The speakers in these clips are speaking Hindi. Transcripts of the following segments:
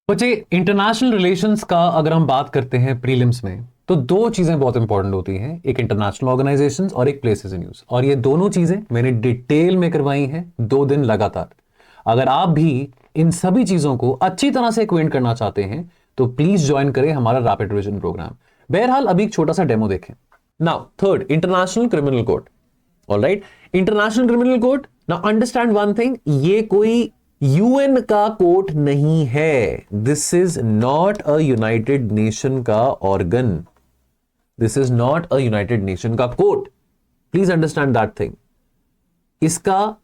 बच्चे, इंटरनेशनल रिलेशंस का अगर हम बात करते हैं प्रीलिम्स में, तो दो चीजें बहुत इंपॉर्टेंट होती हैं, एक इंटरनेशनल ऑर्गेनाइजेशंस और एक प्लेसेस इन यूज। और ये दोनों चीजें मैंने डिटेल में करवाई हैं 2 दिन लगातार। अगर आप भी इन सभी चीजों को अच्छी तरह से एक्वेंट करना चाहते हैं तो प्लीज ज्वाइन करें हमारा रैपिड रिवीजन प्रोग्राम। बहरहाल अभी एक छोटा सा डेमो देखें। Now third, international criminal code. Alright, international criminal code. Now understand one thing, ये कोई यूएन का कोर्ट नहीं है। This is not a United Nation का organ. This is not a United Nation का court. Please understand that thing. इसका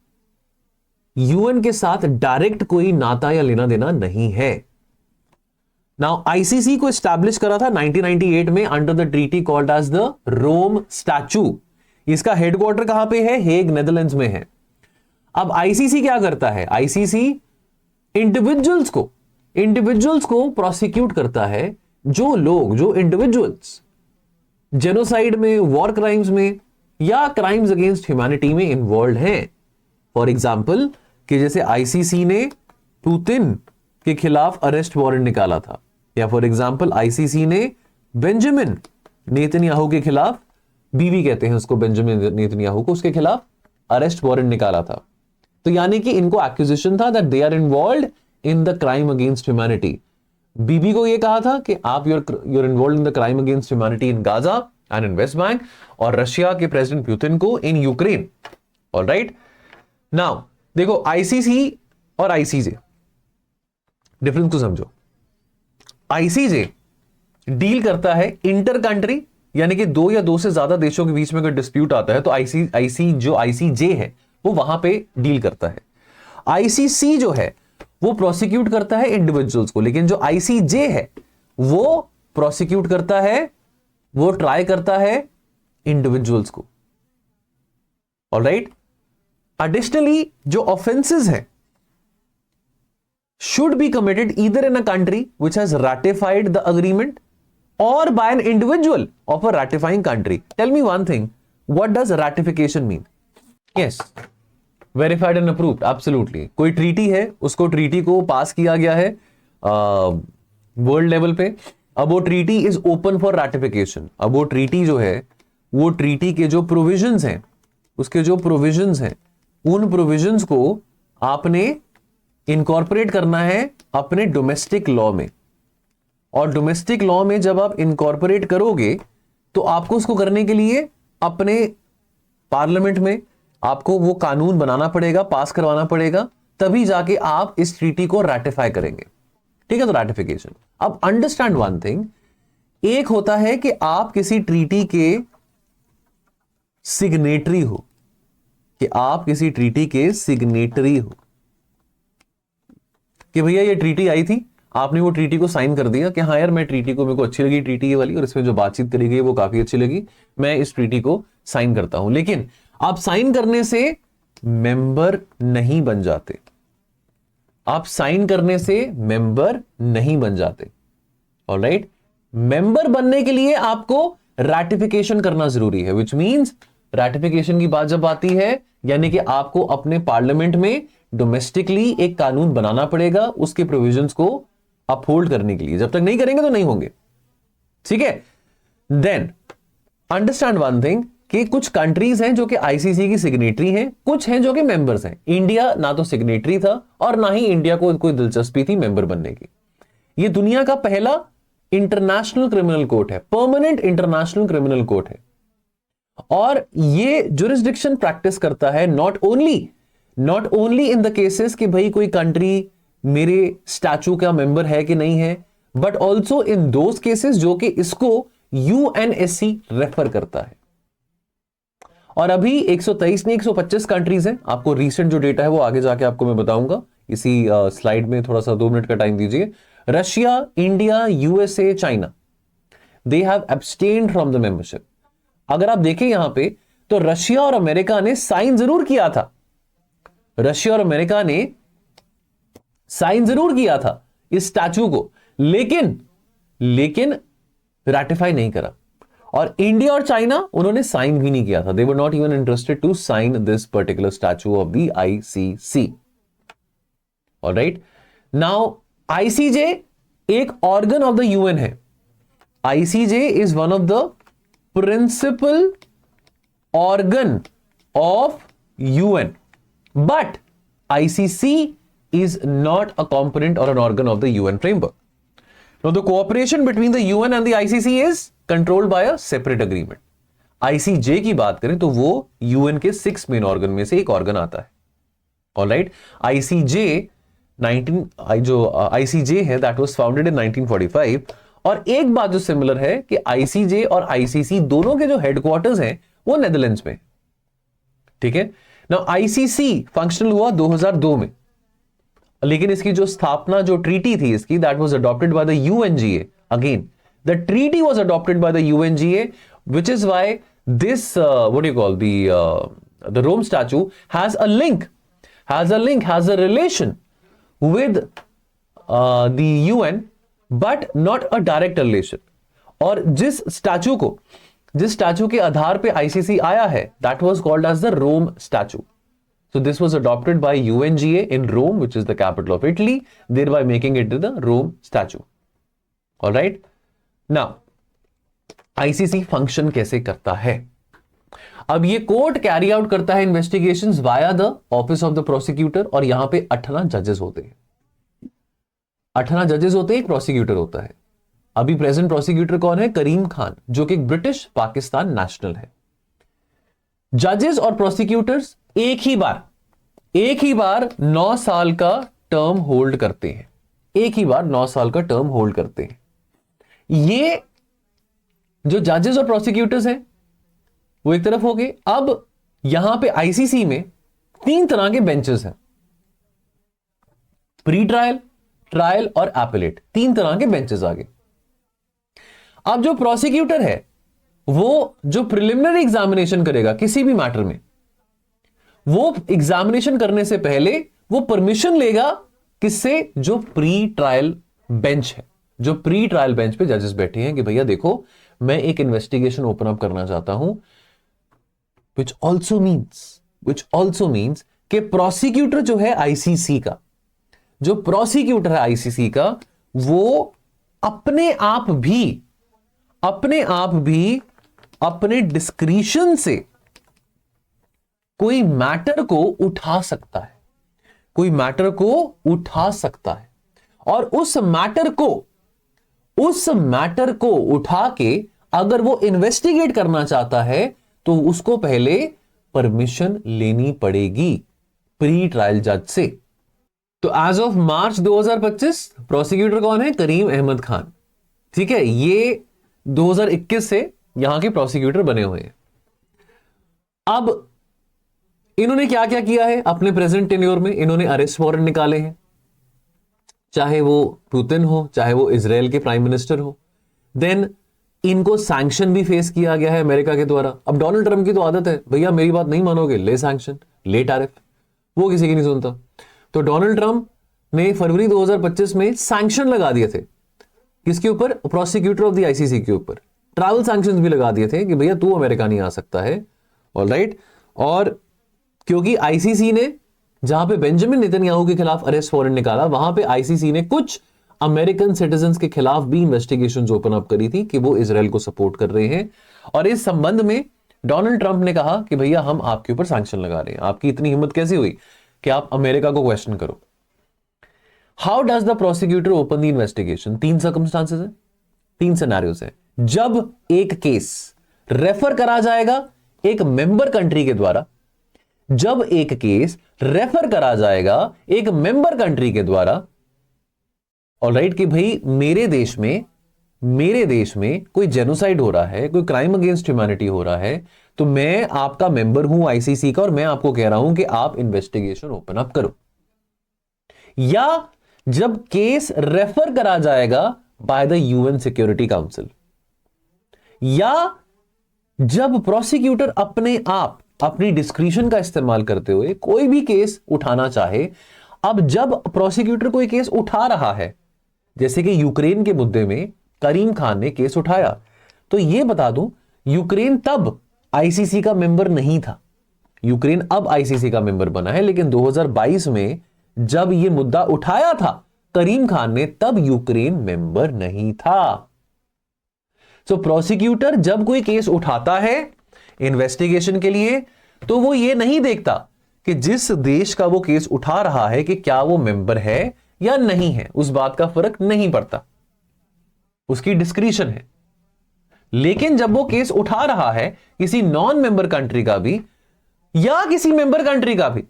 यूएन के साथ डायरेक्ट कोई नाता या लेना देना नहीं है। नाउ आईसीसी को एस्टैब्लिश करा था 1998 में under the treaty called as the Rome statute. इसका हेडक्वार्टर कहां पे है? हेग, नेदरलैंड्स में है। अब आईसीसी क्या करता है? आईसीसी इंडिविजुअल्स को प्रोसिक्यूट करता है। जो इंडिविजुअल्स जेनोसाइड में, वॉर क्राइम्स में या क्राइम्स अगेंस्ट ह्यूमैनिटी में इन्वॉल्व हैं। फॉर एग्जाम्पल कि जैसे आईसीसी ने पुतिन के खिलाफ अरेस्ट वारंट निकाला था, या फॉर एग्जाम्पल आईसीसी ने बेंजामिन नेतन्याहू के खिलाफ, बीवी कहते हैं उसको, बेंजामिन नेतन्याहू को, उसके खिलाफ अरेस्ट वारंट निकाला था। तो यानी कि इनको एक्यूजेशन था that they are involved in the crime against humanity. Bibi को यह कहा था कि आप you're involved in the crime against humanity in Gaza and in West Bank, और रशिया के प्रेसिडेंट पुतिन को इन यूक्रेन। ऑलराइट, नाउ देखो आईसीसी और आईसीजे, डिफरेंस को समझो। आईसीजे डील करता है इंटर कंट्री, यानी कि दो या दो से ज्यादा देशों के बीच में अगर डिस्प्यूट आता है तो आईसीजे है वो वहां पे डील करता है। आईसीसी जो है वो प्रोसिक्यूट करता है इंडिविजुअल्स को, लेकिन जो आईसीजे है वो प्रोसिक्यूट करता है, वो ट्राई करता है इंडिविजुअल्स को। ऑलराइट, एडिशनली जो ऑफेंसेस हैं should be committed either in a country which has ratified the agreement or by an individual of a ratifying country. Tell me one thing, what does ratification mean? Yes, verified and approved, absolutely. कोई ट्रीटी है, उसको ट्रीटी को पास किया गया है वर्ल्ड लेवल पे, अब वो treaty is open for ratification. अब वो ट्रीटी जो है, वो ट्रीटी के जो प्रोविजंस हैं, उसके जो प्रोविजंस हैं, उन प्रोविजंस को आपने इनकॉर्पोरेट करना है अपने डोमेस्टिक लॉ में। और डोमेस्टिक लॉ में जब आप इनकॉर्पोरेट करोगे तो आपको उसको करने के लिए अपने पार्लियामेंट में आपको वो कानून बनाना पड़ेगा, पास करवाना पड़ेगा, तभी जाके आप इस ट्रीटी को रैटिफाई करेंगे। ठीक है, तो रैटिफिकेशन। अब अंडरस्टैंड वन थिंग, एक होता है कि आप किसी ट्रीटी के सिग्नेटरी हो, कि आप किसी ट्रीटी के सिग्नेटरी हो, कि भैया ये ट्रीटी आई थी, आपने वो ट्रीटी को साइन कर दिया कि हाँ यार मैं ट्रीटी को, मेरे को अच्छी लगी ट्रीटी ये वाली, और इसमें जो बातचीत करी गई वो काफी अच्छी लगी, मैं इस ट्रीटी को साइन करता हूं। लेकिन आप साइन करने से मेंबर नहीं बन जाते। आप साइन करने से मेंबर नहीं बन जाते। ऑलराइट, मेंबर बनने के लिए आपको रैटिफिकेशन करना जरूरी है, विच मींस रैटिफिकेशन की बात जब आती है, यानी कि आपको अपने पार्लियामेंट में डोमेस्टिकली एक कानून बनाना पड़ेगा उसके प्रोविजंस को अपहोल्ड करने के लिए। जब तक नहीं करेंगे तो नहीं होंगे। ठीक है, देन अंडरस्टैंड वन थिंग कि कुछ कंट्रीज हैं जो कि आईसीसी की सिग्नेटरी हैं, कुछ हैं जो कि मेंबर्स हैं। इंडिया ना तो सिग्नेटरी था और ना ही इंडिया को कोई दिलचस्पी थी मेंबर बनने की। यह दुनिया का पहला इंटरनेशनल क्रिमिनल कोर्ट है, परमानेंट इंटरनेशनल क्रिमिनल कोर्ट है, और यह जुरिस्डिक्शन प्रैक्टिस करता है not only in the cases कि भाई कोई कंट्री मेरे स्टैचू का मेंबर है कि नहीं है, but also in those cases जो कि इसको यूएनएससी रेफर करता है। और अभी 123 नहीं 125 कंट्रीज हैं। आपको रीसेंट जो डेटा है वो आगे जाके आपको मैं बताऊंगा, इसी स्लाइड में थोड़ा सा 2 मिनट का टाइम दीजिए। Russia, India, USA, China, they have abstained from the membership. अगर आप देखें यहां पे तो रशिया और अमेरिका ने साइन जरूर किया था, रशिया और अमेरिका ने साइन जरूर किया था इस स्टैचू को, लेकिन रैटिफाई नहीं करा। और इंडिया और चाइना, उन्होंने साइन भी नहीं किया था। They were not even interested to sign this particular statute of the ICC. Alright, now ICJ एक ऑर्गन ऑफ द यूएन है। ICJ is one of the principal organ of UN, but ICC is not a component or an organ of the UN framework. Now, the cooperation between the UN and the ICC is controlled by a separate agreement. ICJ की बात करें तो वो UN के 6 मेन ऑर्गन में से एक ऑर्गन आता है। ऑलराइट, ICJ 19 जो ICJ है दैट वाज फाउंडेड इन 1945। और एक बात जो सिमिलर है कि ICJ और ICC दोनों के जो हेडक्वार्टर्स हैं वो नेदरलैंड्स में। ठीक है, नाउ ICC फंक्शनल हुआ 2002 में, लेकिन इसकी जो स्थापना, जो ट्रीटी थी इसकी, that was adopted by the UNGA. Again the treaty was adopted by the UNGA, which is why this what you call the Rome statute has a link, has a relation with the UN, but not a direct relation. और जिस स्टैचू के आधार पे आईसीसी आया है, that was called as the Rome statute. So this was adopted by UNGA in Rome, which is the capital of Italy, thereby making it the Rome statue. All right. Now, ICC function कैसे करता है? अब ये कोर्ट कैरी आउट करता है investigations via the office of the prosecutor, और यहां पे 18 जजेस होते हैं। 18 जजेस होते हैं, एक प्रोसिक्यूटर होता है। अभी प्रेजेंट प्रोसिक्यूटर कौन है? करीम खान, जो कि एक ब्रिटिश पाकिस्तान नेशनल है। जजेस और प्रोसिक्यूटर्स एक ही बार 9 साल का टर्म होल्ड करते हैं। एक ही बार 9 साल का टर्म होल्ड करते हैं। ये जो जजेस और प्रोसिक्यूटर्स हैं वो एक तरफ हो गए। अब यहां पे आईसीसी में 3 तरह के बेंचेस हैं, प्री ट्रायल, ट्रायल और एपेलेट। 3 तरह के बेंचेस आ गए। अब जो प्रोसिक्यूटर है वो जो प्रिलिमिनरी एग्जामिनेशन करेगा किसी भी मैटर में, वो एग्जामिनेशन करने से पहले वो परमिशन लेगा किससे? जो प्री ट्रायल बेंच है, जो प्री ट्रायल बेंच पे जजेस बैठे हैं कि भैया देखो मैं एक इन्वेस्टिगेशन ओपन अप करना चाहता हूं, which also means कि प्रोसिक्यूटर जो है आईसीसी का, जो प्रोसिक्यूटर है आईसीसी का, वो अपने आप भी अपने डिस्क्रिशन से कोई मैटर को उठा सकता है, और उस मैटर को उठा के अगर वो इन्वेस्टिगेट करना चाहता है तो उसको पहले परमिशन लेनी पड़ेगी प्री ट्रायल जज से। तो एज ऑफ मार्च 2025 प्रोसिक्यूटर कौन है? करीम अहमद खान। ठीक है, ये 2021 से यहां के प्रोसिक्यूटर बने हुए हैं। अब इन्होंने क्या क्या किया है अपने प्रेजेंट टेन्योर में? इन्होंने अरेस्ट वारंट निकाले हैं, चाहे वो पुतिन हो, चाहे वो इजराइल के प्राइम मिनिस्टर हो। देन इनको सैंक्शन भी फेस किया गया है अमेरिका के द्वारा। अब डोनाल्ड ट्रंप की तो आदत है, भैया मेरी बात नहीं मानोगे, ले सैंक्शन, ले टैरिफ, वो किसी की नहीं सुनता। तो डोनाल्ड ट्रंप ने फरवरी 2025 में सैंक्शन लगा दिए थे किसके ऊपर? प्रोसिक्यूटर ऑफ द आईसीसी के ऊपर। ट्रैवल सैंक्शंस भी लगा दिए थे कि भैया तू अमेरिका नहीं आ सकता है। ऑलराइट, और क्योंकि आईसीसी ने जहां पे बेंजामिन नेतन्याहू के खिलाफ अरेस्ट वारंट निकाला, वहां पे आईसीसी ने कुछ अमेरिकन सिटीजन्स के खिलाफ भी इन्वेस्टिगेशंस ओपन अप करी थी कि वो इजराइल को सपोर्ट कर रहे हैं। और इस संबंध में डोनाल्ड ट्रंप ने कहा कि भैया हम आपके ऊपर सैंक्शन लगा रहे हैं। आपकी इतनी हिम्मत कैसी हुई कि आप अमेरिका को क्वेश्चन करो? How does the prosecutor open the investigation? 3 circumstances है, 3 सिनेरियोस है। जब एक केस रेफर करा जाएगा एक मेंबर कंट्री के द्वारा, जब एक केस रेफर करा जाएगा एक मेंबर कंट्री के द्वारा, ऑलराइट, कि भाई मेरे देश में कोई जेनोसाइड हो रहा है, कोई क्राइम अगेंस्ट ह्यूमैनिटी हो रहा है, तो मैं आपका मेंबर हूं आईसीसी का और मैं आपको कह रहा हूं कि आप इन्वेस्टिगेशन ओपन अप करो। या जब केस रेफर करा जाएगा by the UN security council, या जब प्रोसिक्यूटर अपने आप अपनी डिस्क्रिशन का इस्तेमाल करते हुए कोई भी केस उठाना चाहे। अब जब प्रोसिक्यूटर कोई केस उठा रहा है, जैसे कि यूक्रेन के मुद्दे में करीम खान ने केस उठाया, तो यह बता दूं यूक्रेन तब आईसीसी का मेंबर नहीं था, यूक्रेन अब आईसीसी का मेंबर बना है। लेकिन 2022 में जब यह मुद्दा उठाया था करीम खान ने तब यूक्रेन मेंबर नहीं था। सो प्रोसिक्यूटर जब कोई केस उठाता है इन्वेस्टिगेशन के लिए, तो वो ये नहीं देखता कि जिस देश का वो केस उठा रहा है कि क्या वो मेंबर है या नहीं है, उस बात का फर्क नहीं पड़ता, उसकी डिस्क्रिशन है। लेकिन जब वो केस उठा रहा है किसी नॉन मेंबर कंट्री का भी या किसी मेंबर कंट्री का भी,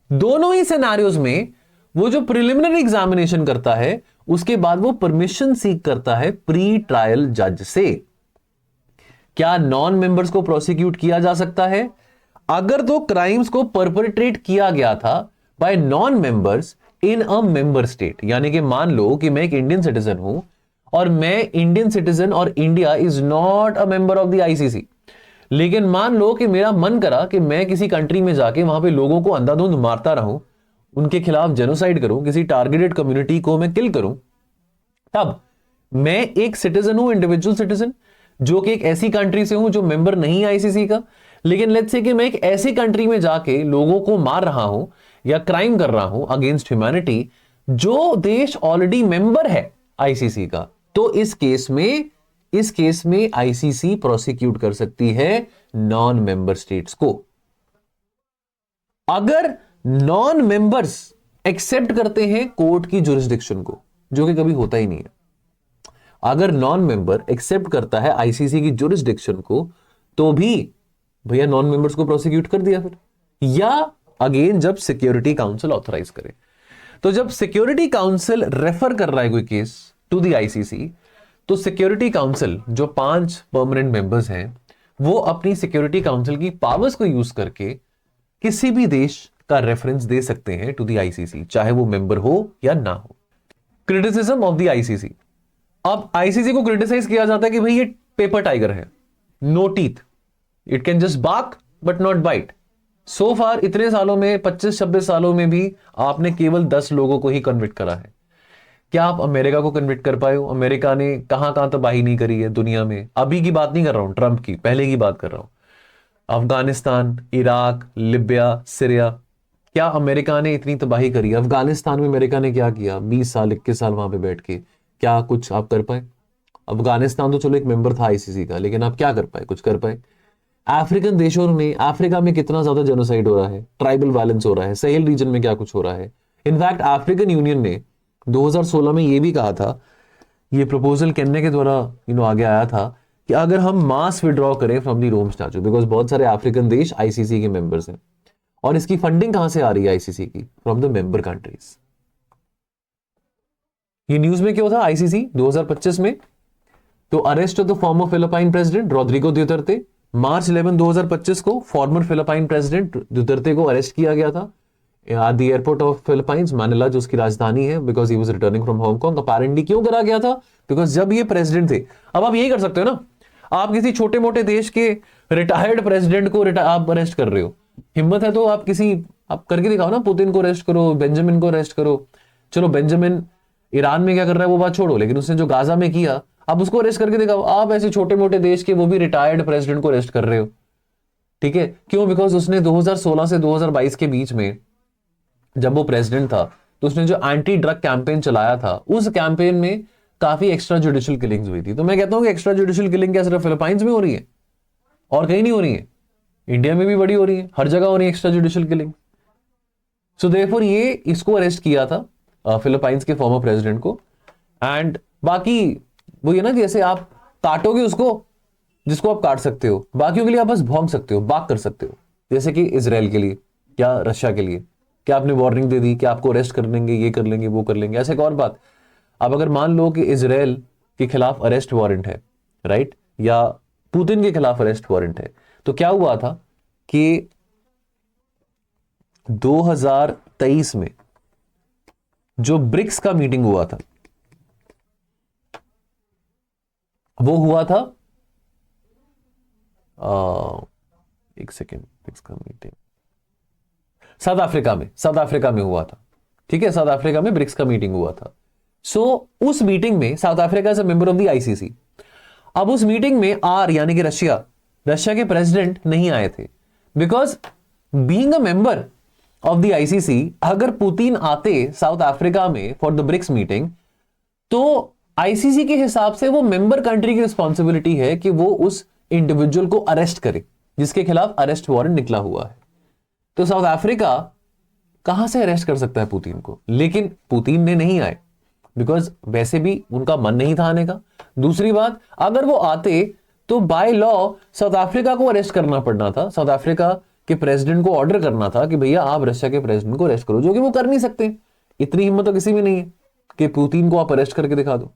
दोनों ही सिनेरियोज में वो जो प्रिलिमिनरी एग्जामिनेशन करता है उसके बाद वो परमिशन सीक करता है प्री ट्रायल जज से। क्या नॉन मेंबर्स को प्रोसिक्यूट किया जा सकता है? अगर तो क्राइम्स को परपेट्रेट किया गया था bye non members in a member state, यानी कि मान लो कि मैं एक इंडियन सिटीजन हूं और मैं इंडियन सिटीजन और India is not a member of the ICC, लेकिन मान लो कि मेरा मन करा कि मैं किसी कंट्री में जाके वहां पे लोगों को अंधाधुंध मारता रहूं, उनके खिलाफ जेनोसाइड करूं, किसी टारगेटेड कम्युनिटी को मैं किल करूं, तब मैं एक सिटीजन हूं, इंडिविजुअल सिटीजन, जो कि एक ऐसी कंट्री से हूं जो मेंबर नहीं है आईसीसी का, लेकिन लेट्स से कि मैं एक ऐसी कंट्री में जाके लोगों को मार रहा हूं या क्राइम कर रहा हूं अगेंस्ट ह्यूमैनिटी जो देश ऑलरेडी मेंबर है आईसीसी का, तो इस केस में आईसीसी प्रोसिक्यूट कर सकती है नॉन मेंबर स्टेट्स को। अगर नॉन मेंबर्स एक्सेप्ट करते हैं कोर्ट की जुरिस्डिक्शन को, जो कि कभी होता ही नहीं है, अगर नॉन मेंबर एक्सेप्ट करता है आईसीसी की जुरिस्डिक्शन को, तो भी भैया नॉन मेंबर्स को प्रोसिक्यूट कर दिया फिर, या अगेन जब सिक्योरिटी काउंसिल ऑथराइज करे। तो जब सिक्योरिटी काउंसिल रेफर कर रहा है कोई केस टू द आईसीसी, तो सिक्योरिटी काउंसिल जो 5 परमानेंट मेंबर्स हैं, वो अपनी सिक्योरिटी काउंसिल की पावर्स को यूज करके किसी भी देश का रेफरेंस दे सकते हैं टू द आईसीसी, चाहे वो मेंबर हो या ना हो। Criticism of the ICC. अब आईसीसी को क्रिटिसाइज किया जाता है कि भाई ये पेपर टाइगर है, no teeth, it can just bark but not bite. So far इतने सालों में, 25-26 सालों में भी आपने केवल 10 लोगों को ही कन्विक्ट करा है। क्या आप अमेरिका को कन्विक्ट कर पाए हो? अमेरिका ने कहां कहां तबाही नहीं करी है दुनिया में। अभी की बात नहीं कर रहा हूं, ट्रंप की, पहले की बात कर रहा हूं। अफगानिस्तान, इराक, लिबिया, सीरिया, क्या अमेरिका ने इतनी तबाही करी? अफगानिस्तान में अमेरिका ने क्या किया? 20 साल 21 साल वहां पे बैठ के क्या कुछ आप कर पाए? अफगानिस्तान तो चलो एक मेंबर था आईसीसी का, लेकिन आप क्या कर पाए? कुछ कर पाए? अफ्रीकन देशों में, अफ्रीका में कितना ज्यादा जेनोसाइड हो रहा है, ट्राइबल वायलेंस हो रहा है, सहेल रीजन में क्या कुछ हो रहा है। इनफैक्ट अफ्रीकन यूनियन ने 2016 में यह भी कहा था, ये प्रपोजल केन्या के द्वारा आगे आया था कि अगर हम मास विड्रॉ करें from the Rome statute, because बहुत सारे अफ्रीकन देश आईसीसी के मेंबर्स हैं, और इसकी फंडिंग कहां से आ रही है आईसीसी की? From the member countries. ये न्यूज में क्यों था आईसीसी 2025 में? तो arrest of the former Philippine president Rodrigo Duterte, March 11 2025 को फॉर्मर फिलिपाइन प्रेसिडेंट ड्यूटर्टे को अरेस्ट किया गया था at the airport of Philippines, मैनिला, जो उसकी राजधानी है, because he was returning from Hong Kong. Apparently क्यों करा गया था? बिकॉज जब ये प्रेसिडेंट थे, अब आप यही कर सकते हो ना, आप किसी छोटे मोटे देश के रिटायर्ड प्रेसिडेंट को आप अरेस्ट कर रहे हो, हिम्मत है तो आप करके दिखाओ ना, पुतिन को अरेस्ट करो, बेंजामिन को अरेस्ट करो। चलो बेंजामिन ईरान में क्या कर रहा है वो बात छोड़ो, लेकिन उसने जो गाजा में किया, आप उसको अरेस्ट करके दिखाओ। आप ऐसे छोटे मोटे देश के, वो भी रिटायर्ड प्रेसिडेंट को अरेस्ट कर रहे हो, ठीक है? क्यों? बिकॉज उसने 2016 से 2022 के बीच में जब वो प्रेसिडेंट था, तो उसने जो एंटी ड्रग कैंपेन चलाया था, उस कैंपेन में काफी एक्स्ट्रा जुडिशियल किलिंग्स हुई थी। तो मैं कहता हूं कि एक्स्ट्रा जुडिशियल किलिंग क्या सिर्फ फिलीपाइंस में हो रही है और कहीं नहीं हो रही है? इंडिया में भी बड़ी हो रही है, हर जगह हो रही है extra judicial killing. So therefore ये इसको अरेस्ट किया था फिलीपाइंस के फॉर्मर प्रेसिडेंट को। एंड बाकी वो ये ना कि जैसे आप काटोगे उसको जिसको आप काट सकते हो, बाकियों के लिए आप बस भौंक सकते हो, बाक कर सकते हो, जैसे कि इजराइल के लिए या रशिया के लिए। क्या आपने वार्निंग दे दी कि आपको अरेस्ट कर लेंगे, ये कर लेंगे, वो कर लेंगे? ऐसे एक और बात, अब अगर मान लो कि इजराइल के खिलाफ अरेस्ट वारंट है, राइट, या पुतिन के खिलाफ अरेस्ट वारंट है, तो क्या हुआ था कि 2023 में जो ब्रिक्स का मीटिंग हुआ था, वो हुआ था एक सेकेंड, ब्रिक्स का मीटिंग साउथ अफ्रीका में हुआ था, ठीक है? साउथ अफ्रीका में ब्रिक्स का मीटिंग हुआ था। सो उस मीटिंग में south Africa is a member of the ICC. अब उस मीटिंग में यानी कि रशिया के प्रेसिडेंट नहीं आए थे, because being a member of the ICC, अगर पुतिन आते साउथ अफ्रीका में फॉर द ब्रिक्स मीटिंग, तो आईसीसी के हिसाब से वो मेंबर कंट्री की रिस्पॉन्सिबिलिटी है कि वो उस इंडिविजुअल को अरेस्ट करे जिसके खिलाफ अरेस्ट वारंट निकला हुआ है। तो साउथ अफ्रीका कहां से अरेस्ट कर सकता है पुतिन को? लेकिन पुतिन ने नहीं आए, बिकॉज वैसे भी उनका मन नहीं था आने का। दूसरी बात, अगर वो आते तो बाय लॉ साउथ अफ्रीका को अरेस्ट करना पड़ना था, साउथ अफ्रीका के प्रेसिडेंट को ऑर्डर करना था कि भैया आप रशिया के प्रेसिडेंट को अरेस्ट करो, जो कि वो कर नहीं सकते। इतनी हिम्मत तो किसी में नहीं है कि पुतिन को आप अरेस्ट करके दिखा दो।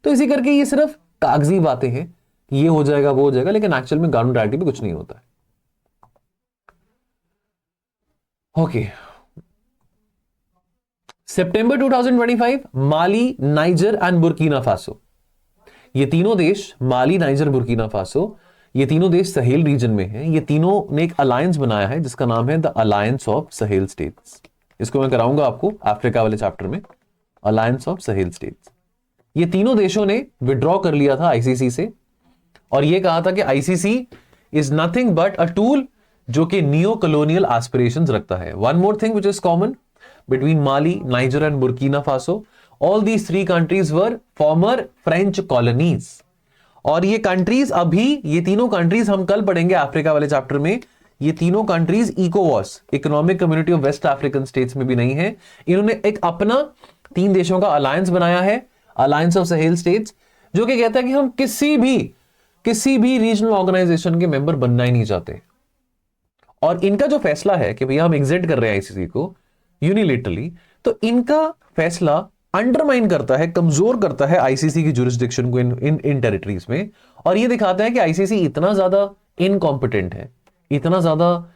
तो इसी करके ये सिर्फ कागजी बातें हैं, ये हो जाएगा वो हो जाएगा, लेकिन एक्चुअल में ग्राउंड रियलिटी में कुछ नहीं होता है। Okay, September 2025, Mali, niger and Burkina Faso, ये तीनों देश, माली, नाइजर, बुर्किना फासो, ये तीनों देश सहेल रीजन में हैं। ये तीनों ने एक अलायंस बनाया है जिसका नाम है the alliance of Sahel states. इसको मैं कराऊंगा आपको अफ्रीका वाले चैप्टर में, अलायंस ऑफ सहेल स्टेट्स। ये तीनों देशों ने विड्रॉ कर लिया था आईसीसी से, और ये कहा था कि ICC is nothing but a tool जो कि नियो कॉलोनियल एस्पिरेशंस रखता है। One more thing which is common between Mali, niger and Burkina Faso, all these three countries were farmer French colonies. और ये कंट्रीज अभी, ये तीनों कंट्रीज हम कल पढ़ेंगे अफ्रीका वाले चैप्टर में, ये तीनों कंट्रीज इकोवॉस, economic community of West African states में भी नहीं है। इन्होंने एक अपना 3 देशों का अलायंस बनाया है, अलायंस ऑफ सहेल स्टेट्स, जो कि कहता है कि हम किसी भी रीजनल ऑर्गेनाइजेशन के मेंबर बनना ही नहीं चाहते। और इनका जो फैसला है कि भैया हम एग्जिट कर रहे हैं आईसीसी को यूनिलेटरली, तो इनका फैसला अंडरमाइन करता है, कमजोर करता है आईसीसी की जुरिस्डिक्शन को इन टेरिटरीज में। और ये दिखाता है कि आईसीसी इतना ज्यादा इनकॉम्पिटेंट है, इतना ज्यादा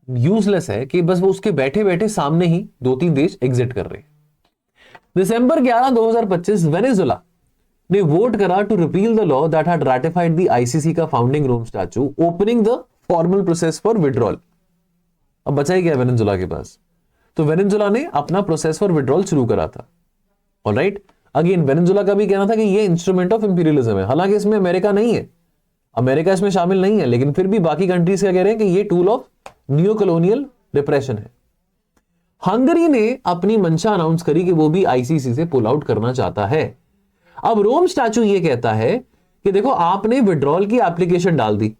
यूजलेस है कि बस वो उसके बैठे बैठे सामने ही 2-3 देश एग्जिट कर रहे हैं। दिसंबर 11, 2025, वेनेजुला ने वोट करा to repeal the law that had ratified the ICC का founding Rome statute, opening the formal process for withdrawal. अब बचा ही क्या वेनेजुला के पास? तो वेनेजुला ने अपना प्रोसेस फॉर विड्रॉल शुरू करा था। ऑलराइट, अगेन वेनेजुला का भी कहना था कि ये इंस्ट्रूमेंट ऑफ इंपीरियलिज्म है, हालांकि इसमें अमेरिका नहीं है, अमेरिका इसमें शामिल नहीं है, लेकिन फिर भी बाकी कंट्रीज क्या कह रहे हैं कि ये tool of new colonial repression है। हंगरी ने अपनी मंशा अनाउंस करी कि वो भी आईसीसी से पुल आउट करना चाहता है। अब रोम स्टैचू ये कहता है कि देखो आपने विड्रॉल की एप्लीकेशन डाल दी,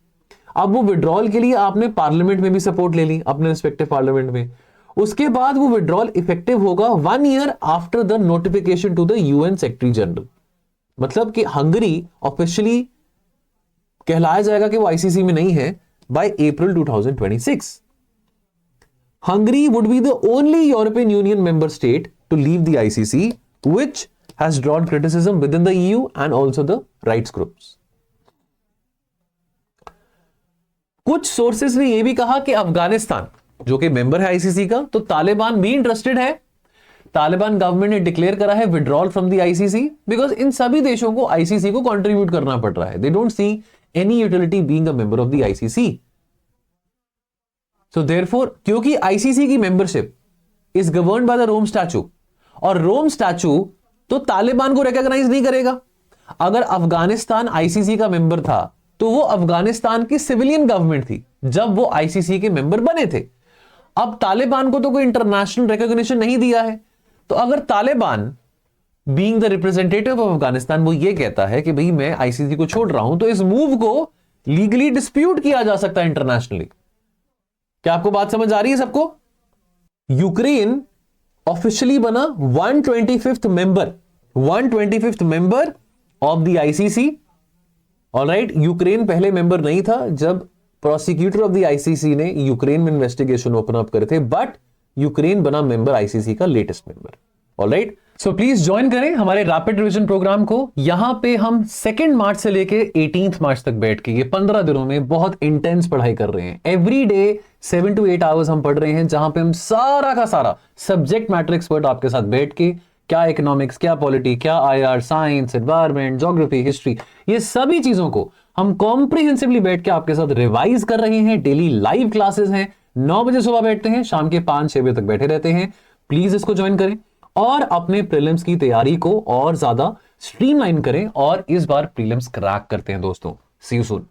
अब वो विड्रॉल के लिए आपने पार्लियामेंट में भी सपोर्ट ले ली, अपने रिस्पेक्टिव पार्लियामेंट में, उसके बाद वो विड्रॉल इफेक्टिव होगा 1 year after the notification to the UN secretary general. मतलब कि हंगरी ऑफिशियली कहलाया जाएगा कि वो आईसीसी में नहीं है by April 2026। Hungary would be the only European Union member state to leave the ICC, which has drawn criticism within the EU and also the rights groups. कुछ सोर्सेस ने यह भी कहा कि अफगानिस्तान जो कि मेंबर है आईसीसी का, तो तालिबान भी इंटरेस्टेड है। तालिबान गवर्नमेंट ने डिक्लेयर करा है withdrawal from the ICC, because in सभी देशों को आईसीसी को कंट्रीब्यूट करना पड़ रहा है। They don't see any utility being a member of the ICC. So therefore, क्योंकि आईसीसी की membership is governed by the Rome statute, और रोम स्टैचू तो तालिबान को रिकॉग्नाइज नहीं करेगा। अगर अफगानिस्तान आईसीसी का मेंबर था तो वो अफगानिस्तान की सिविलियन गवर्नमेंट थी जब वो आईसीसी के मेंबर बने थे। अब तालिबान को तो कोई इंटरनेशनल रिकॉग्निशन नहीं दिया है, तो अगर Taliban being the representative of Afghanistan वो ये कहता है कि भाई मैं आईसीसी को छोड़ रहा हूं, तो इस मूव को लीगली डिस्प्यूट किया जा सकता है इंटरनेशनली। क्या आपको बात समझ आ रही है सबको? यूक्रेन ऑफिशियली बना 125th member of the ICC. Alright, Ukraine पहले मेंबर नहीं था जब प्रोसिक्यूटर ऑफ द आईसीसी ने यूक्रेन में इन्वेस्टिगेशन ओपन अप करे थे, बट यूक्रेन बना मेंबर आईसीसी का latest member. Alright, so please join करें हमारे रैपिड रिवीजन प्रोग्राम को। यहां पे हम 2 मार्च से लेके 18 मार्च तक बैठ के ये 15 दिनों में बहुत इंटेंस पढ़ाई कर रहे हैं। एवरी डे 7 to 8 आवर्स हम पढ़ रहे हैं, जहां पे हम सारा का सारा सब्जेक्ट मैटर एक्सपर्ट आपके साथ बैठ के, क्या इकोनॉमिक्स, क्या पॉलिटी, क्या IR, science, environment, geography, history, ये सभी चीजों को हम कॉम्प्रिहेंसिवली बैठ के आपके साथ रिवाइज कर रहे हैं। डेली लाइव क्लासेस हैं, 9 बजे सुबह बैठते हैं, शाम के 5-6 बजे तक बैठे रहते हैं। प्लीज इसको ज्वाइन करें और अपने प्रीलिम्स की तैयारी को और ज्यादा स्ट्रीमलाइन करें, और इस बार प्रीलिम्स क्रैक करते हैं दोस्तों। सी यू सून।